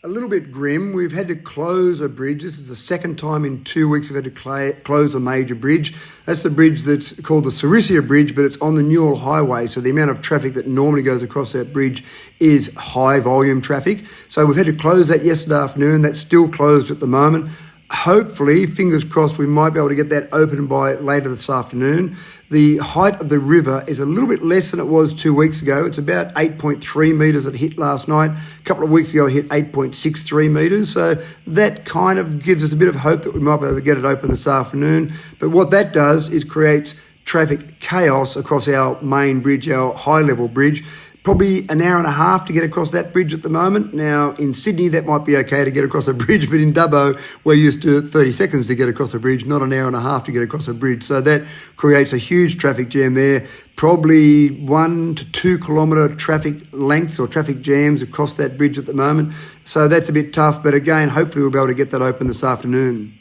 A little bit grim. We've had to close a bridge. This is the second time in 2 weeks we've had to close a major bridge. That's the bridge that's called the Sarisia Bridge, but it's on the Newell Highway. So the amount of traffic that normally goes across that bridge is high volume traffic. So we've had to close that yesterday afternoon. That's still closed at the moment. Hopefully, fingers crossed, we might be able to get that open by later this afternoon. The height of the river is a little bit less than it was 2 weeks ago. It's about 8.3 metres that hit last night. A couple of weeks ago, it hit 8.63 metres. So that kind of gives us a bit of hope that we might be able to get it open this afternoon. But what that does is creates traffic chaos across our main bridge, our high-level bridge. Probably an hour and a half to get across that bridge at the moment. Now, in Sydney, that might be okay to get across a bridge, but in Dubbo, we're used to 30 seconds to get across a bridge, not an hour and a half to get across a bridge. So that creates a huge traffic jam there. Probably 1 to 2 kilometre traffic lengths or traffic jams across that bridge at the moment. So that's a bit tough, but again, hopefully we'll be able to get that open this afternoon.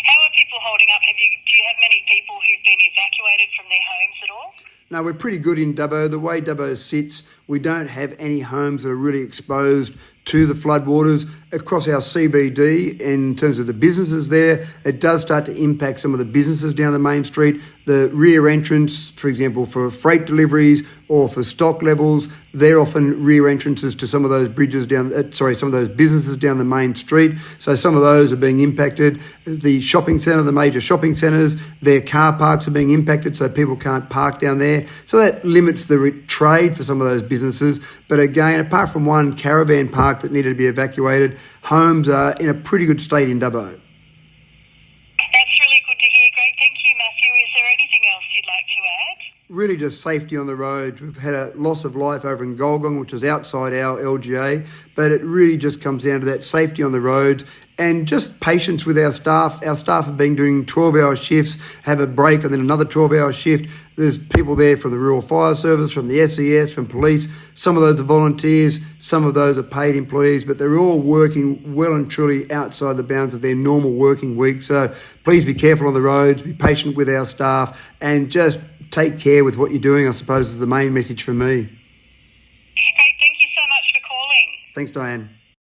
How are people holding up? Do you have many people who've been evacuated from their homes at all? No, we're pretty good in Dubbo. The way Dubbo sits, we don't have any homes that are really exposed to the floodwaters. Across our CBD, in terms of the businesses there, it does start to impact some of the businesses down the main street. The rear entrance, for example, for freight deliveries or for stock levels, they're often rear entrances to some of those bridges some of those businesses down the main street. So some of those are being impacted. The shopping centre, the major shopping centres, their car parks are being impacted, so people can't park down there. So that limits the trade for some of those businesses. But again, apart from one caravan park that needed to be evacuated, homes are in a pretty good state in Dubbo. That's really good to hear. Great. Thank you, Matthew. Is there anything else you'd like to add? Really just safety on the road. We've had a loss of life over in Golgong, which is outside our LGA, but it really just comes down to that safety on the roads and just patience with our staff. Our staff have been doing 12-hour shifts, have a break and then another 12-hour shift. There's people there from the Rural Fire Service, from the SES, from police. Some of those are volunteers, some of those are paid employees, but they're all working well and truly outside the bounds of their normal working week. So please be careful on the roads, be patient with our staff, and just take care with what you're doing, I suppose, is the main message from me. Great. Thank you so much for calling. Thanks, Diane.